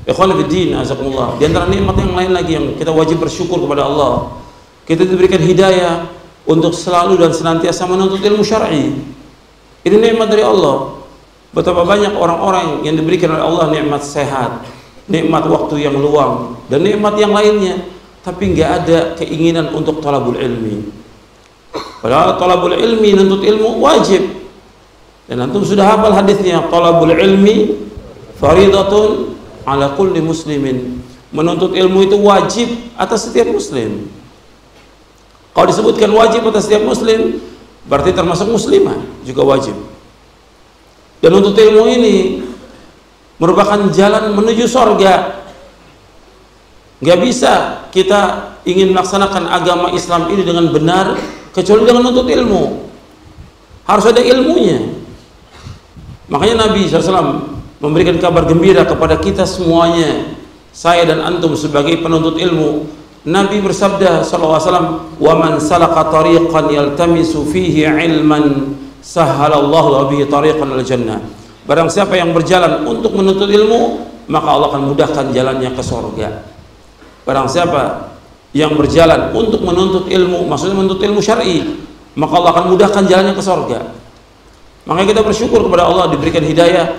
Ikhwan fiddin, azakumullah. Di antara nikmat yang lain lagi yang kita wajib bersyukur kepada Allah, kita diberikan hidayah untuk selalu dan senantiasa menuntut ilmu syar'i. Ini nikmat dari Allah. Betapa banyak orang-orang yang diberikan oleh Allah nikmat sehat, nikmat waktu yang luang, dan nikmat yang lainnya, tapi nggak ada keinginan untuk talabul ilmi. Padahal talabul ilmi, menuntut ilmu wajib. Dan antum sudah hafal hadisnya, talabul ilmi faridatun ala kulli muslimin. Menuntut ilmu itu wajib atas setiap muslim. Kalau disebutkan wajib atas setiap muslim, berarti termasuk muslimah juga wajib. Dan menuntut ilmu ini merupakan jalan menuju sorga. Nggak bisa kita ingin melaksanakan agama Islam ini dengan benar kecuali dengan menuntut ilmu. Harus ada ilmunya. Makanya Nabi SAW memberikan kabar gembira kepada kita semuanya, saya dan antum sebagai penuntut ilmu. Nabi bersabda SAW, "Wa man salaka tariqan yaltamisu fihi ilman, sahhalallahu bihi tariqan al jannah." Barang siapa yang berjalan untuk menuntut ilmu, maka Allah akan mudahkan jalannya ke surga. Barang siapa yang berjalan untuk menuntut ilmu, maksudnya menuntut ilmu syar'i, maka Allah akan mudahkan jalannya ke surga. Makanya kita bersyukur kepada Allah diberikan hidayah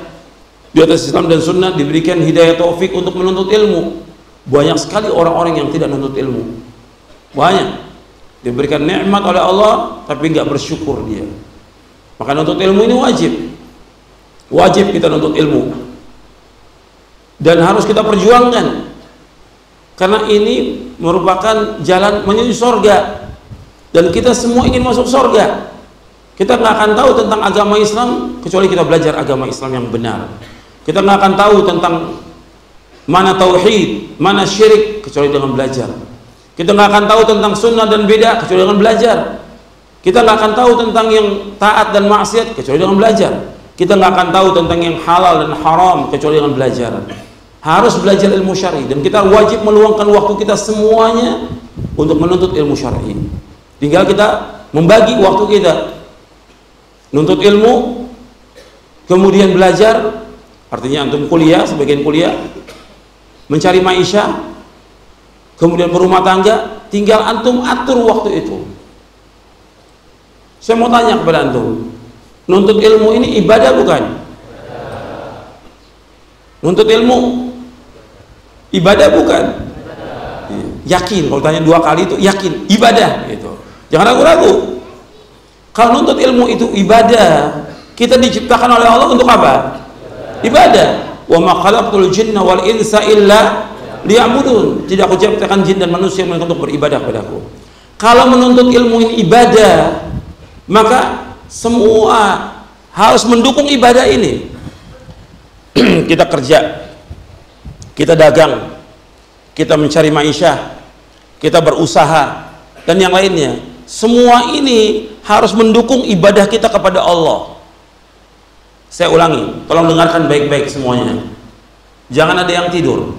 di atas Islam dan Sunnah, diberikan hidayah taufik untuk menuntut ilmu. Banyak sekali orang-orang yang tidak menuntut ilmu. Banyak diberikan nikmat oleh Allah tapi nggak bersyukur dia. Maka menuntut ilmu ini wajib. Wajib kita menuntut ilmu. Dan harus kita perjuangkan. Karena ini merupakan jalan menuju surga. Dan kita semua ingin masuk surga. Kita nggak akan tahu tentang agama Islam kecuali kita belajar agama Islam yang benar. Kita nggak akan tahu tentang mana tauhid, mana syirik kecuali dengan belajar. Kita nggak akan tahu tentang sunnah dan bid'ah kecuali dengan belajar. Kita nggak akan tahu tentang yang taat dan maksiat kecuali dengan belajar. Kita nggak akan tahu tentang yang halal dan haram kecuali dengan belajar. Harus belajar ilmu syar'i dan kita wajib meluangkan waktu kita semuanya untuk menuntut ilmu syar'i. Tinggal kita membagi waktu kita. Nuntut ilmu, kemudian belajar, artinya antum kuliah, sebagian kuliah, mencari maisha, kemudian berumah tangga, tinggal antum atur waktu itu. Saya mau tanya kepada antum, nuntut ilmu ini ibadah bukan? Nuntut ilmu ibadah bukan? Yakin, kalau tanya 2 kali itu yakin, ibadah gitu. Jangan ragu-ragu. Kalau nuntut ilmu itu ibadah, kita diciptakan oleh Allah untuk apa? Ibadah. Wa ma khalaqtul jinna wal insa illa liya'budun. Tidak aku ciptakan jin dan manusia melainkan untuk beribadah padaku. Kalau menuntut ilmu ini ibadah, maka semua harus mendukung ibadah ini. Kita kerja, kita dagang, kita mencari maisha, kita berusaha dan yang lainnya. Semua ini harus mendukung ibadah kita kepada Allah. Saya ulangi, tolong dengarkan baik-baik semuanya. Jangan ada yang tidur.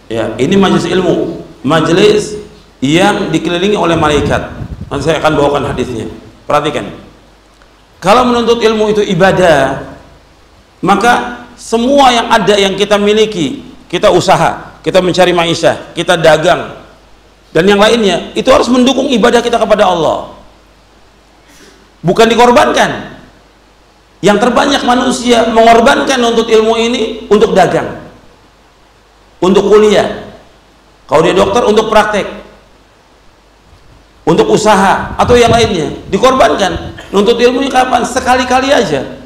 Ya, ini majelis ilmu, majelis yang dikelilingi oleh malaikat. Nanti saya akan bawakan hadisnya. Perhatikan. Kalau menuntut ilmu itu ibadah, maka semua yang ada yang kita miliki, kita usaha, kita mencari maisha, kita dagang, dan yang lainnya, itu harus mendukung ibadah kita kepada Allah. Bukan dikorbankan. Yang terbanyak manusia mengorbankan untuk ilmu ini untuk dagang, untuk kuliah. Kalau dia dokter, untuk praktek, untuk usaha, atau yang lainnya. Dikorbankan. Nuntut ilmu ini kapan? Sekali-kali aja.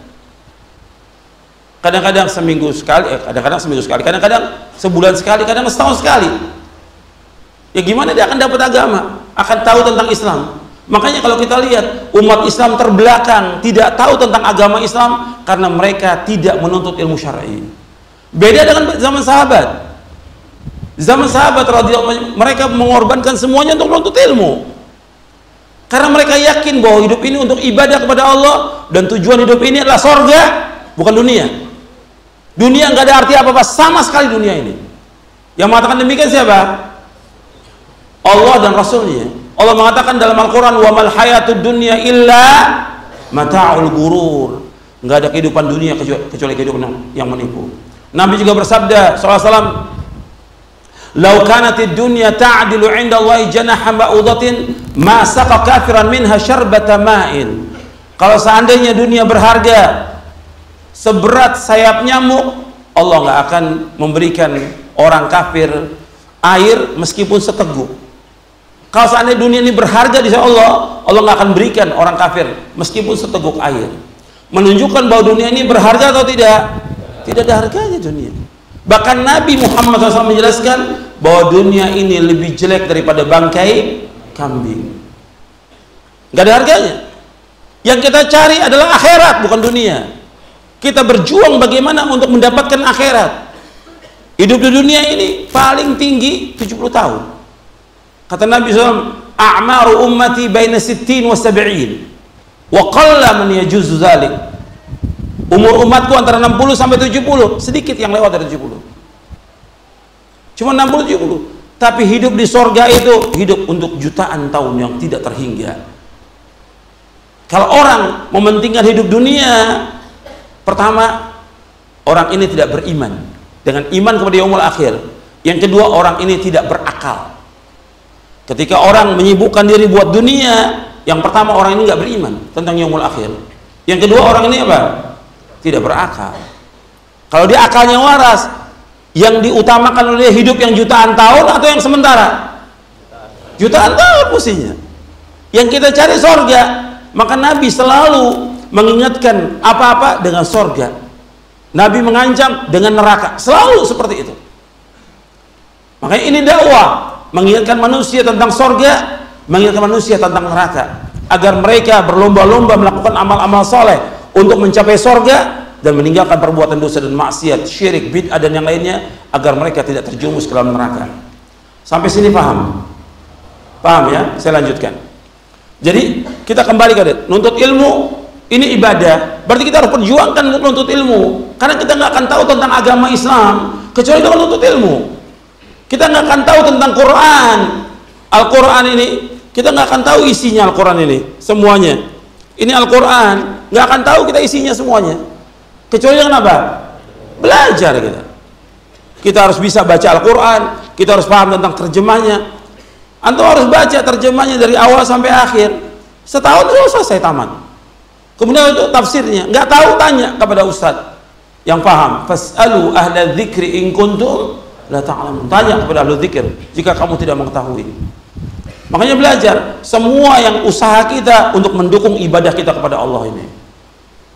Kadang-kadang seminggu sekali, kadang-kadang sebulan sekali, kadang setahun sekali. Ya gimana dia akan dapat agama, akan tahu tentang Islam. Makanya kalau kita lihat umat Islam terbelakang, tidak tahu tentang agama Islam karena mereka tidak menuntut ilmu syar'i. Beda dengan zaman sahabat. Zaman sahabat radhiyallahu, mereka mengorbankan semuanya untuk menuntut ilmu. Karena mereka yakin bahwa hidup ini untuk ibadah kepada Allah dan tujuan hidup ini adalah surga, bukan dunia. Dunia nggak ada arti apa-apa sama sekali dunia ini. Yang mengatakan demikian siapa? Allah dan Rasulnya. Allah mengatakan dalam Al-Quran, wa mal hayatud dunya illa mata'ul gurur. Nggak ada kehidupan dunia kecuali kehidupan yang menipu. Nabi juga bersabda sallallahu alaihi wasallam, "Lau kanatid dunya ta'dilu 'inda Allahi janaha ba'udatin, ma saqa kafiran minha syarbata ma'in." Kalau seandainya dunia berharga seberat sayap nyamuk, Allah nggak akan memberikan orang kafir air meskipun seteguk. Kalau seandainya dunia ini berharga di sisi Allah, Allah nggak akan berikan orang kafir meskipun seteguk air. Menunjukkan bahwa dunia ini berharga atau tidak? Tidak ada harganya dunia. Bahkan Nabi Muhammad SAW menjelaskan bahwa dunia ini lebih jelek daripada bangkai kambing. Nggak ada harganya. Yang kita cari adalah akhirat, bukan dunia. Kita berjuang bagaimana untuk mendapatkan akhirat. Hidup di dunia ini paling tinggi 70 tahun. Kata Nabi SAW, "A'maru ummati baina 60 wa 70 wa qalla man yajuzu dzalik." Umur umatku antara 60 sampai 70, sedikit yang lewat dari 70. Cuma 60 70. Tapi hidup di sorga itu hidup untuk jutaan tahun yang tidak terhingga. Kalau orang mementingkan hidup dunia, pertama, orang ini tidak beriman dengan iman kepada yaumul akhir. Yang kedua, orang ini tidak berakal. Ketika orang menyibukkan diri buat dunia, yang pertama orang ini nggak beriman tentang yaumul akhir. Yang kedua, orang ini apa? Tidak berakal. Kalau dia akalnya waras, yang diutamakan oleh hidup yang jutaan tahun atau yang sementara? Jutaan tahun mestinya. Yang kita cari sorga, maka Nabi selalu mengingatkan apa-apa dengan sorga. Nabi mengancam dengan neraka, selalu seperti itu. Makanya ini dakwah, mengingatkan manusia tentang sorga, mengingatkan manusia tentang neraka, agar mereka berlomba-lomba melakukan amal-amal soleh untuk mencapai sorga dan meninggalkan perbuatan dosa dan maksiat, syirik, bid'ah dan yang lainnya, agar mereka tidak terjumus ke dalam neraka. Sampai sini paham? Paham ya? Saya lanjutkan. Jadi kita kembali ke nuntut ilmu ini ibadah, berarti kita harus perjuangkan untuk nuntut ilmu, karena kita nggak akan tahu tentang agama Islam kecuali dengan nuntut ilmu. Kita nggak akan tahu tentang Quran, Al-Quran ini kita nggak akan tahu isinya Al-Quran ini semuanya. Ini Al-Quran, nggak akan tahu kita isinya semuanya kecuali dengan apa? Belajar kita. Kita harus bisa baca Al-Quran, kita harus paham tentang terjemahnya. Antum harus baca terjemahnya dari awal sampai akhir. Setahun sudah selesai tamat. Kemudian itu tafsirnya, nggak tahu tanya kepada ustadz yang paham. Fas'alu ahla dzikri in kuntum la ta'lamun. Tanya kepada ahli dzikir jika kamu tidak mengetahui. Makanya belajar semua yang usaha kita untuk mendukung ibadah kita kepada Allah ini.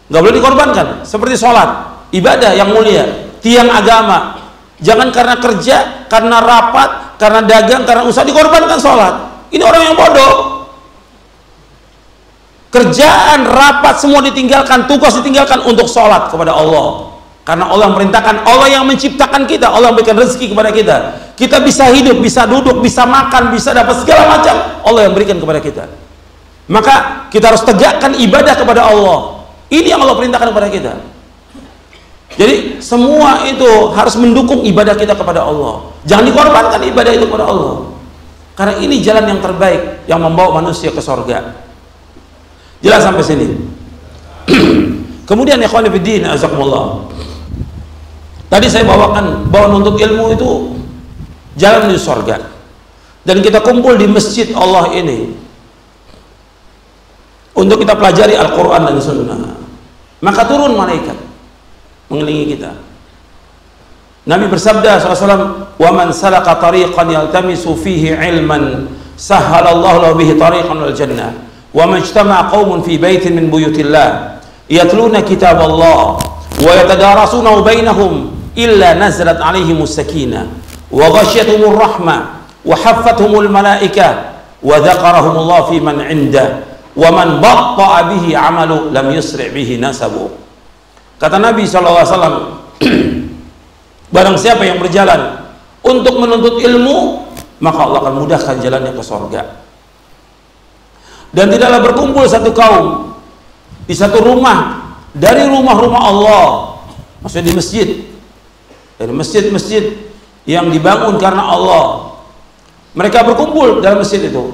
Nggak boleh dikorbankan. Seperti sholat, ibadah yang mulia, tiang agama. Jangan karena kerja, karena rapat, karena dagang, karena usaha dikorbankan sholat. Ini orang yang bodoh. Kerjaan, rapat, semua ditinggalkan, tugas ditinggalkan untuk sholat kepada Allah. Karena Allah yang perintahkan, Allah yang menciptakan kita, Allah yang berikan rezeki kepada kita. Kita bisa hidup, bisa duduk, bisa makan, bisa dapat segala macam, Allah yang berikan kepada kita. Maka kita harus tegakkan ibadah kepada Allah. Ini yang Allah perintahkan kepada kita. Jadi semua itu harus mendukung ibadah kita kepada Allah. Jangan dikorbankan ibadah itu kepada Allah. Karena ini jalan yang terbaik yang membawa manusia ke sorga. Jelas sampai sini. Kemudian ikhwan fillah, azakumullah. Tadi saya bawakan bahwa nuntut ilmu itu jalan menuju sorga. Dan kita kumpul di masjid Allah ini untuk kita pelajari Al-Quran dan Sunnah. Maka turun malaikat mengelilingi kita. Nabi bersabda SAW, "Wa man salaka tariqan yaltamisu fihi ilman, sahhalallahu lahu bihi tariqan ilal jannah. Wa man ijtama'a qaumun fi baitin min buyutillah, yatluna kitaballah wa yatadarasunahu bainahum, illa nazalat alaihimus sakinah, wa ghasyiyatuhumur rahmah, wa haffathumul malaikah, wa dzakarahumullah fi man 'indah, wa man batta'a bihi 'amalu lam yusri' bihi nasabu." Kata Nabi SAW, barang siapa yang berjalan untuk menuntut ilmu, maka Allah akan mudahkan jalannya ke surga. Dan tidaklah berkumpul satu kaum di satu rumah dari rumah-rumah Allah, maksudnya di masjid, dari masjid-masjid yang dibangun karena Allah. Mereka berkumpul dalam masjid itu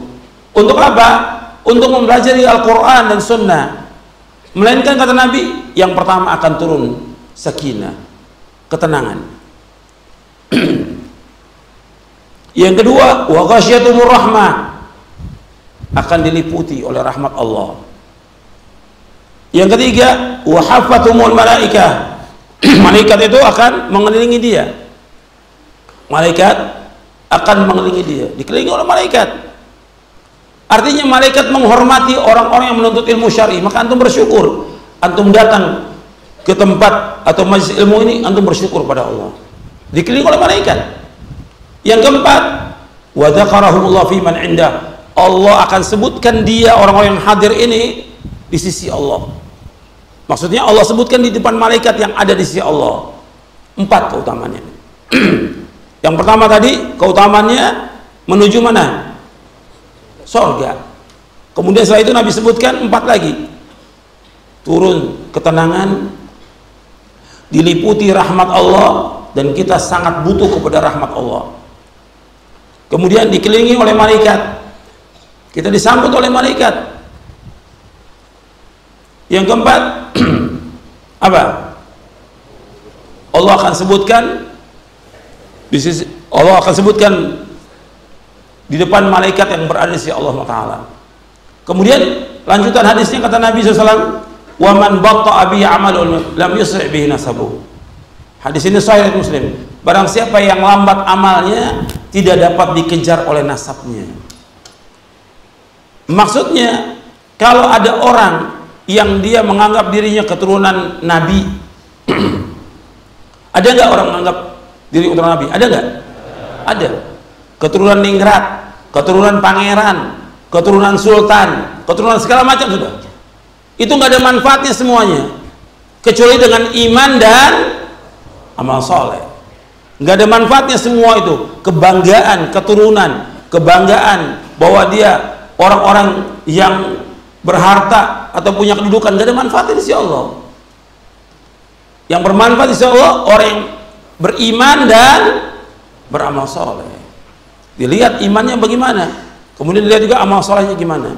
untuk apa? Untuk mempelajari Al-Quran dan Sunnah. Melainkan kata Nabi, yang pertama akan turun sakinah, ketenangan. Yang kedua, wa ghasyiatumur rahmah, akan diliputi oleh rahmat Allah. Yang ketiga, wa haffatumul malaikah, malaikat itu akan mengelilingi dia. Malaikat akan mengelilingi dia, dikelilingi oleh malaikat. Artinya malaikat menghormati orang-orang yang menuntut ilmu syar'i. Maka antum bersyukur, antum datang ke tempat atau majelis ilmu ini, antum bersyukur pada Allah, dikelilingi oleh malaikat. Yang keempat, wa dzakarahumullah fi man indah, Allah akan sebutkan dia, orang-orang yang hadir ini, di sisi Allah. Maksudnya Allah sebutkan di depan malaikat yang ada di sisi Allah. 4 keutamaannya. Yang pertama tadi keutamaannya menuju mana? Surga. Kemudian setelah itu Nabi sebutkan 4 lagi. Turun ketenangan, diliputi rahmat Allah, dan kita sangat butuh kepada rahmat Allah. Kemudian dikelilingi oleh malaikat, kita disambut oleh malaikat. Yang keempat, apa? Allah akan sebutkan di depan malaikat yang berada di sisi Allah Ta'ala. Kemudian lanjutan hadisnya kata Nabi SAW, wa man batta'a bihi 'amaluhu lam yusri' bihi nasabuh. Hadis ini sahih Muslim. Barang siapa yang lambat amalnya, tidak dapat dikejar oleh nasabnya. Maksudnya, kalau ada orang yang dia menganggap dirinya keturunan Nabi, ada nggak orang menganggap diri keturunan Nabi? Ada nggak? Ada. Keturunan ningrat, keturunan pangeran, keturunan sultan, keturunan segala macam sudah. Itu nggak ada manfaatnya semuanya, kecuali dengan iman dan amal soleh. Nggak ada manfaatnya semua itu. Kebanggaan keturunan, kebanggaan bahwa dia orang-orang yang berharta atau punya kedudukan, nggak ada manfaatnya di sisi Allah. Yang bermanfaat di sisi Allah orang yang beriman dan beramal soleh. Dilihat imannya bagaimana, kemudian dilihat juga amal solehnya gimana.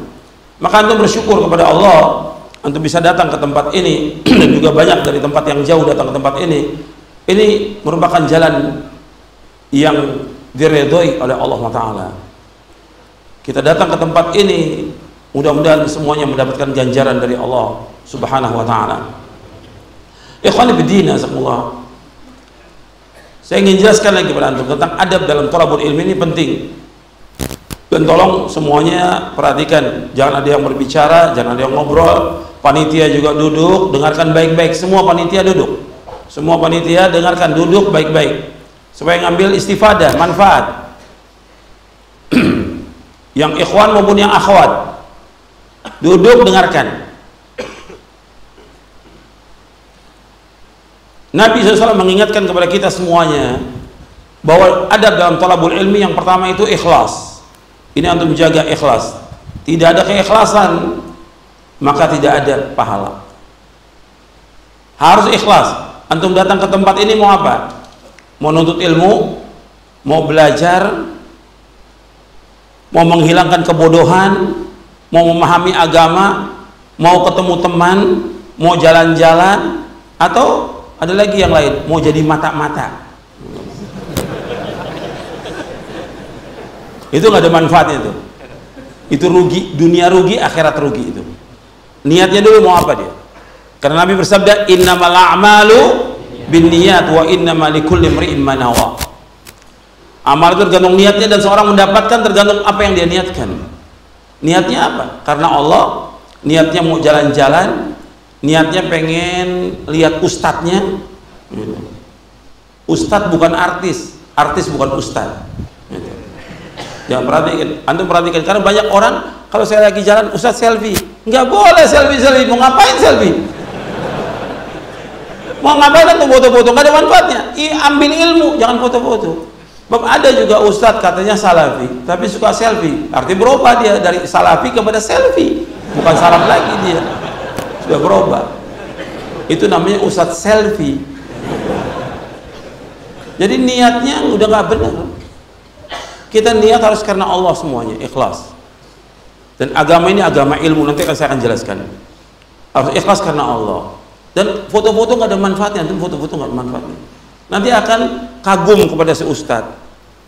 Maka antum bersyukur kepada Allah, antum bisa datang ke tempat ini dan juga banyak dari tempat yang jauh datang ke tempat ini. Ini merupakan jalan yang diridhoi oleh Allah Ta'ala. Kita datang ke tempat ini, mudah-mudahan semuanya mendapatkan ganjaran dari Allah Subhanahu wa Ta'ala. Ikhwan fillah, jazakumullah. Saya ingin jelaskan lagi kepada antum tentang adab dalam thalabul ilmi, ini penting. Dan tolong semuanya perhatikan, jangan ada yang berbicara, jangan ada yang ngobrol. Panitia juga duduk, dengarkan baik-baik. Semua panitia duduk. Semua panitia dengarkan, duduk baik-baik supaya ngambil istifadah, manfaat. Yang ikhwan maupun yang akhwat, duduk dengarkan. Nabi SAW mengingatkan kepada kita semuanya bahwa adab dalam thalabul ilmi yang pertama itu ikhlas. Ini antum jaga ikhlas. Tidak ada keikhlasan, maka tidak ada pahala. Harus ikhlas. Antum datang ke tempat ini mau apa? Mau nuntut ilmu, mau belajar, mau menghilangkan kebodohan, mau memahami agama, mau ketemu teman, mau jalan-jalan, atau ada lagi yang lain, mau jadi mata-mata. Itu nggak ada manfaatnya itu. Itu rugi, dunia rugi, akhirat rugi itu. Niatnya dulu mau apa dia? Karena Nabi bersabda, innamal a'malu binniyat wa innamal likulli imri'in ma nawa. Amal itu tergantung niatnya, dan seorang mendapatkan tergantung apa yang dia niatkan. Niatnya apa? Karena Allah, niatnya mau jalan-jalan, niatnya pengen lihat ustadznya. Ustadz bukan artis, artis bukan ustadz. Jangan perhatikan, antum perhatikan, karena banyak orang kalau saya lagi jalan, ustadz selfie, nggak boleh selfie, mau ngapain selfie? Mau ngapain tuh foto-foto, nggak ada manfaatnya. Ambil ilmu, jangan foto-foto. Ada juga ustadz katanya salafi, tapi suka selfie, arti berubah dia dari salafi kepada selfie, bukan salaf lagi dia, sudah berubah. Itu namanya ustadz selfie. Jadi niatnya udah nggak benar. Kita niat harus karena Allah semuanya, ikhlas. Dan agama ini agama ilmu, nanti saya akan jelaskan. Harus ikhlas karena Allah. Dan foto-foto nggak ada manfaatnya, foto-foto nggak ada manfaatnya. nanti akan kagum kepada si ustadz,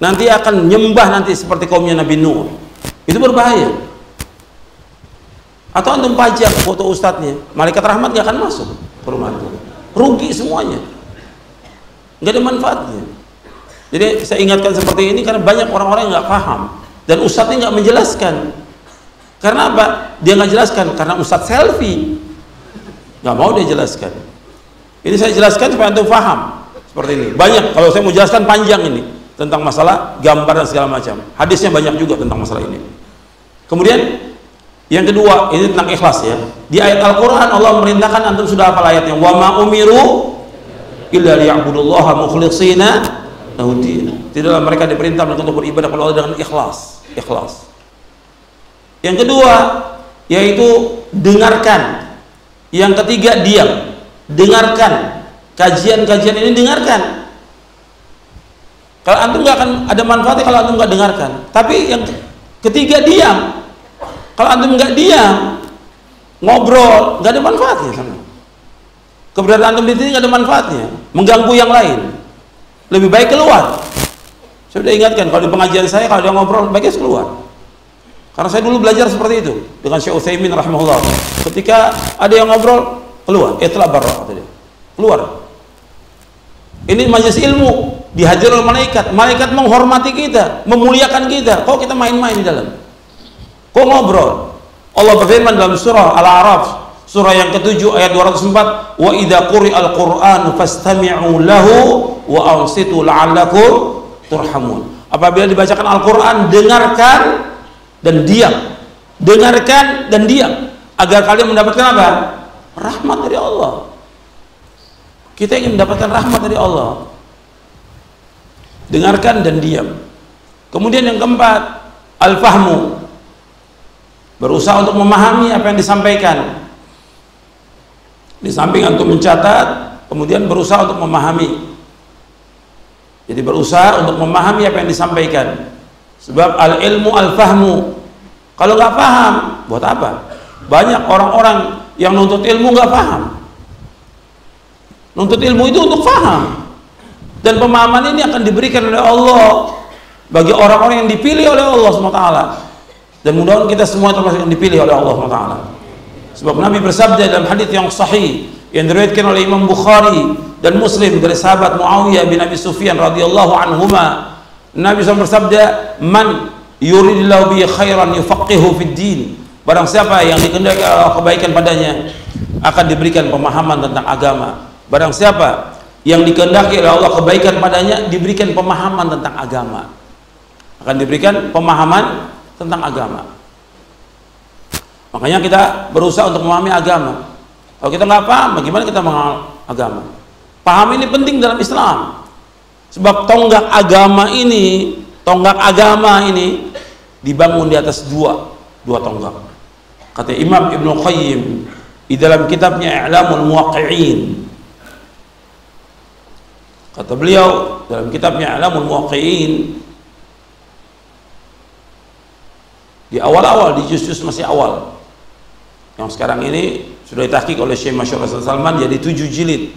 nanti akan nyembah nanti seperti kaumnya Nabi Nuh. Itu berbahaya. Atau antum pajang foto ustadznya, malaikat rahmat gak akan masuk ke rumah itu, rugi semuanya, nggak ada manfaatnya. Jadi saya ingatkan seperti ini karena banyak orang-orang yang nggak paham dan ustadznya nggak menjelaskan. Karena apa? Dia nggak jelaskan karena ustadz selfie, nggak mau dia jelaskan. Ini saya jelaskan supaya antum paham seperti ini. Banyak, kalau saya mau jelaskan panjang ini tentang masalah gambar dan segala macam. Hadisnya banyak juga tentang masalah ini. Kemudian yang kedua, ini tentang ikhlas ya. Di ayat Al-Quran Allah memerintahkan, antum sudah hafal ayatnya, wa ma umiru illa liya'budullaha mukhlishina lahud-din. Tidaklah mereka diperintah untuk beribadah kepada Allah dengan ikhlas. Ikhlas. Yang kedua yaitu dengarkan. Yang ketiga diam. Dengarkan kajian-kajian ini, dengarkan. Kalau antum nggak akan ada manfaatnya kalau antum nggak dengarkan. Tapi yang ketiga diam. Kalau antum nggak diam, ngobrol, nggak ada manfaatnya sama. Keberadaan antum di sini nggak ada manfaatnya, mengganggu yang lain. Lebih baik keluar. Saya sudah ingatkan, kalau di pengajian saya kalau dia ngobrol, baiknya keluar. Karena saya dulu belajar seperti itu dengan Syekh Utsaimin rahimahullah. Ketika ada yang ngobrol, keluar. Itla barra, kata dia. Keluar. Ini majelis ilmu, dihajar oleh malaikat. Malaikat menghormati kita, memuliakan kita. Kok kita main-main di dalam? Kok ngobrol? Allah berfirman dalam surah Al-A'raf, surah yang ke-7 ayat 204, wa idza quri'al Qur'an fastami'u lahu wa ansitu la'allakum turhamun. Apabila dibacakan Al-Qur'an, dengarkan dan diam. Dengarkan dan diam agar kalian mendapatkan apa? Rahmat dari Allah. Kita ingin mendapatkan rahmat dari Allah. Dengarkan dan diam. Kemudian yang keempat, al-fahmu. Berusaha untuk memahami apa yang disampaikan. Di samping antum mencatat, kemudian berusaha untuk memahami. Jadi berusaha untuk memahami apa yang disampaikan. Sebab al-ilmu al-fahmu. Kalau nggak paham, buat apa? Banyak orang-orang yang nuntut ilmu nggak paham. Nuntut ilmu itu untuk paham. Dan pemahaman ini akan diberikan oleh Allah bagi orang-orang yang dipilih oleh Allah SWT. Dan mudah-mudahan kita semua termasuk yang dipilih oleh Allah SWT. Sebab Nabi bersabda dalam hadis yang sahih yang diriwayatkan oleh Imam Bukhari dan Muslim dari sahabat Muawiyah bin Abi Sufyan radhiyallahu anhuma, Nabi SAW bersabda, man yuridillahu bi khairan yufaqihu fid din. Barang siapa yang dikehendaki Allah kebaikan padanya akan diberikan pemahaman tentang agama. Barang siapa yang dikehendaki oleh Allah kebaikan padanya diberikan pemahaman tentang agama. Akan diberikan pemahaman tentang agama. Makanya kita berusaha untuk memahami agama. Kalau kita nggak paham, bagaimana kita mengenal agama? Paham ini penting dalam Islam. Sebab tonggak agama ini dibangun di atas dua tonggak. Kata Imam Ibnu Qayyim di dalam kitabnya I'lamul Muwaqqi'in. Kata beliau dalam kitabnya I'lamul Muwaqqi'in, di awal-awal, di juz-juz masih awal, yang sekarang ini sudah ditahqiq oleh Syekh Masyhur Hasan Salman jadi 7 jilid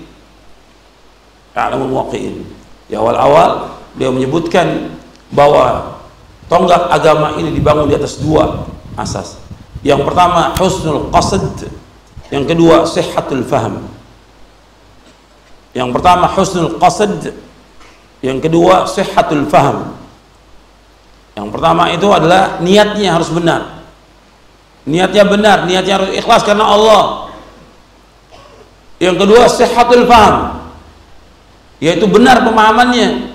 I'lamul Muwaqqi'in. Di awal-awal beliau menyebutkan bahwa tonggak agama ini dibangun di atas dua asas. Yang pertama husnul qasd, yang kedua sihhatul fahm. Yang pertama husnul qasd, yang kedua sihhatul fahm. Yang pertama itu adalah niatnya harus benar. Niatnya benar, niatnya harus ikhlas karena Allah. Yang kedua sihhatul fahm, yaitu benar pemahamannya.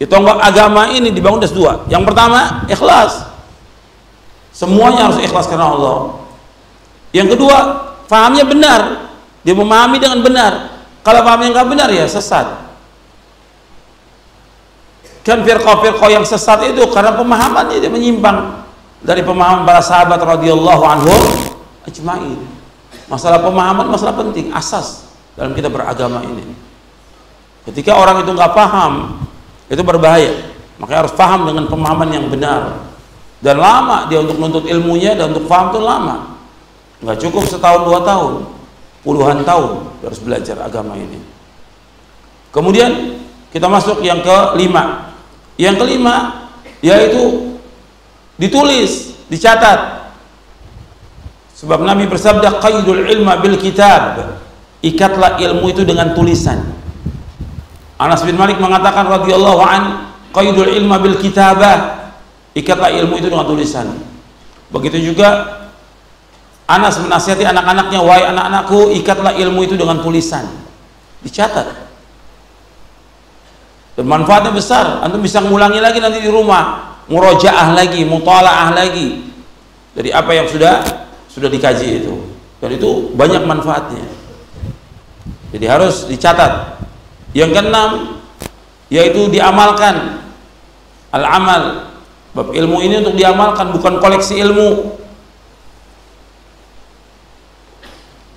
Di tonggak agama ini dibangun atas dua. Yang pertama ikhlas, semuanya harus ikhlas karena Allah. Yang kedua fahamnya benar, dia memahami dengan benar. Kalau pahamnya nggak benar ya sesat. Kan firqah-firqah yang sesat itu karena pemahamannya dia menyimpang dari pemahaman para sahabat radhiyallahu anhum ajma'in. Masalah pemahaman masalah penting, asas dalam kita beragama ini. Ketika orang itu nggak paham, itu berbahaya. Makanya harus paham dengan pemahaman yang benar. Dan lama dia untuk menuntut ilmunya dan untuk paham itu lama. Nggak cukup setahun 2 tahun, puluhan tahun dia harus belajar agama ini. Kemudian kita masuk yang kelima. Yang kelima yaitu ditulis, dicatat. Sebab Nabi bersabda, qaidul ilma bil kitab, ikatlah ilmu itu dengan tulisan. Anas bin Malik mengatakan radhiyallahu an, qaidul ilma bil kitabah, ikatlah ilmu itu dengan tulisan. Begitu juga Anas menasihati anak-anaknya, wahai anak-anakku, ikatlah ilmu itu dengan tulisan, dicatat. Dan manfaatnya besar, antum bisa ngulangi lagi nanti di rumah, murojaah lagi, mutalaah lagi dari apa yang sudah dikaji itu. Dan itu banyak manfaatnya. Jadi harus dicatat. Yang keenam yaitu diamalkan. Al-amal. Bab ilmu ini untuk diamalkan, bukan koleksi ilmu.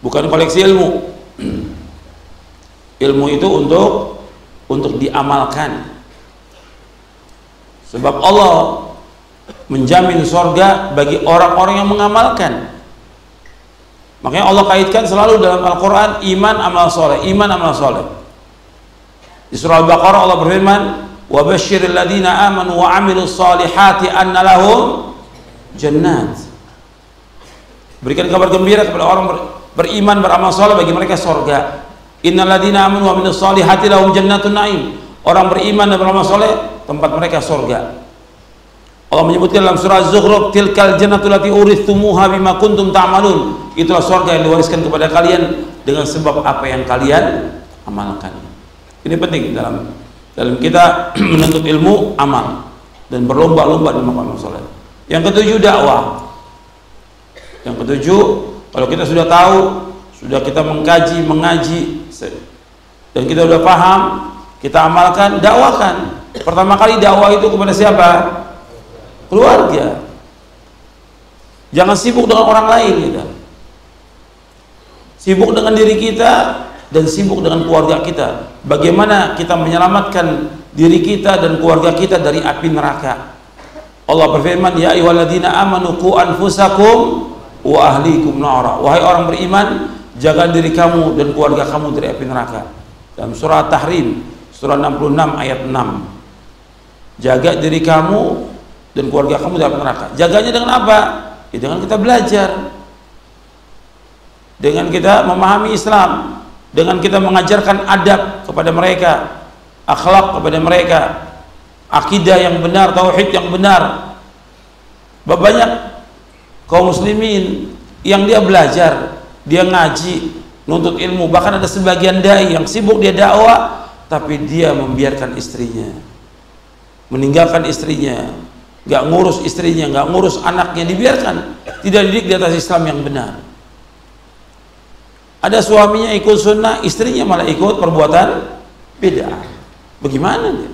Bukan koleksi ilmu. Ilmu itu untuk diamalkan. Sebab Allah menjamin surga bagi orang-orang yang mengamalkan. Makanya Allah kaitkan selalu dalam Al-Quran iman amal soleh, iman amal soleh. Di surah Al-Baqarah Allah berfirman, wa basyiril ladzina amanu wa amilus solihati anna lahum jannat. Berikan kabar gembira kepada orang beriman beramal soleh, bagi mereka surga. Innal ladzina amanu wa amilus solihati lahum jannatun naim. Orang beriman dan beramal soleh, tempat mereka surga. Allah menyebutkan dalam surah Az-Zukhruf, tilkal jannatu allati urithumuha bima kuntum ta'malun. Itulah surga yang diwariskan kepada kalian dengan sebab apa yang kalian amalkan. Ini penting dalam kita menuntut ilmu, amal dan berlomba-lomba dalam amal soleh. Yang ketujuh, dakwah. Yang ketujuh, kalau kita sudah tahu, sudah kita mengkaji, mengaji, dan kita sudah paham, kita amalkan, dakwakan. Pertama kali dakwah itu kepada siapa? Keluarga. Jangan sibuk dengan orang lain kita. Sibuk dengan diri kita dan sibuk dengan keluarga kita. Bagaimana kita menyelamatkan diri kita dan keluarga kita dari api neraka. Allah berfirman, ya ayyuhalladzina amanu qu anfusakum wa ahlikum nara. Wahai orang beriman, jaga diri kamu dan keluarga kamu dari api neraka. Dalam surah Tahrim, surah 66 ayat 6. Jaga diri kamu dan keluarga kamu dari api neraka. Jaganya dengan apa? Ya, dengan kita belajar, dengan kita memahami Islam, dengan kita mengajarkan adab kepada mereka, akhlak kepada mereka, akidah yang benar, tauhid yang benar. Banyak kaum muslimin yang dia belajar, dia ngaji, nuntut ilmu, bahkan ada sebagian dai yang sibuk dia dakwah, tapi dia membiarkan istrinya, meninggalkan istrinya, nggak ngurus istrinya, nggak ngurus anaknya, dibiarkan, tidak dididik di atas Islam yang benar. Ada suaminya ikut sunnah, istrinya malah ikut perbuatan bid'ah. Bagaimana dia?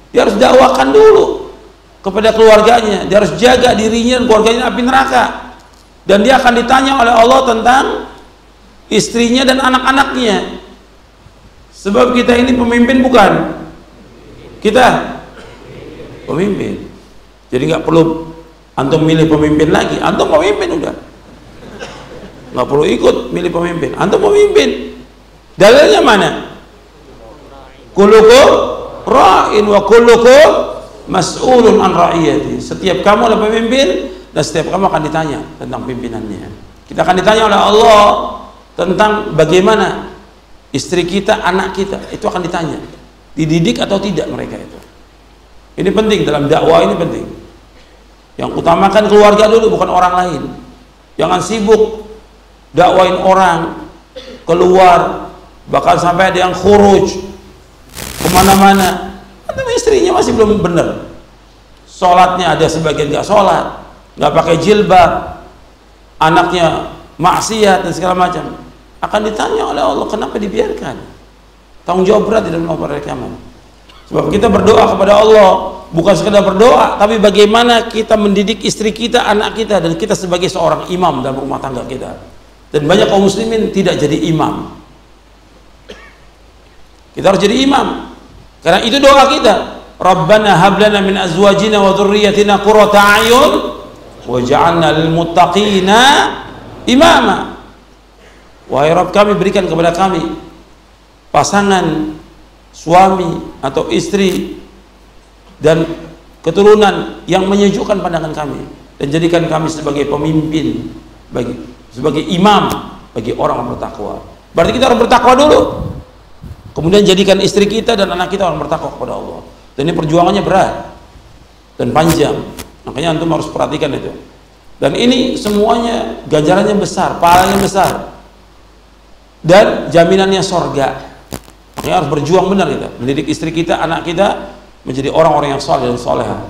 Dia harus dakwakan dulu kepada keluarganya, dia harus jaga dirinya dan keluarganya api neraka. Dan dia akan ditanya oleh Allah tentang istrinya dan anak-anaknya. Sebab kita ini pemimpin bukan? Kita pemimpin. Jadi nggak perlu antum milih pemimpin lagi, antum pemimpin udah. Nggak perlu ikut milih pemimpin, antum pemimpin. Dalilnya mana? Kullukum ra'in wa kullukum mas'ulun an ra'iyati. Setiap kamu adalah pemimpin dan setiap kamu akan ditanya tentang pimpinannya. Kita akan ditanya oleh Allah tentang bagaimana istri kita, anak kita, itu akan ditanya. Dididik atau tidak mereka itu. Ini penting dalam dakwah, ini penting. Yang utamakan keluarga dulu, bukan orang lain. Jangan sibuk dakwain orang keluar, bahkan sampai ada yang khuruj kemana-mana. Tapi istrinya masih belum benar, sholatnya ada sebagian nggak sholat, nggak pakai jilbab, anaknya maksiat dan segala macam. Akan ditanya oleh Allah, kenapa dibiarkan? Tanggung jawab berat di dalam perekaman. Sebab kita berdoa kepada Allah bukan sekedar berdoa, tapi bagaimana kita mendidik istri kita, anak kita, dan kita sebagai seorang imam dalam rumah tangga kita. Dan banyak kaum muslimin tidak jadi imam. Kita harus jadi imam, karena itu doa kita. Rabbana hablana min azwajina wa dhurriyyatina qurrata a'yun waj'alna lil muttaqina imama. Wahai Rabb kami, berikan kepada kami pasangan suami atau istri dan keturunan yang menyejukkan pandangan kami, dan jadikan kami sebagai pemimpin, sebagai imam bagi orang bertakwa. Berarti kita orang bertakwa dulu, kemudian jadikan istri kita dan anak kita orang bertakwa kepada Allah. Dan ini perjuangannya berat dan panjang, makanya antum harus perhatikan itu. Dan ini semuanya ganjarannya besar, pahalanya besar, dan jaminannya sorga. Makanya harus berjuang benar kita, mendidik istri kita, anak kita menjadi orang-orang yang saleh dan soleha.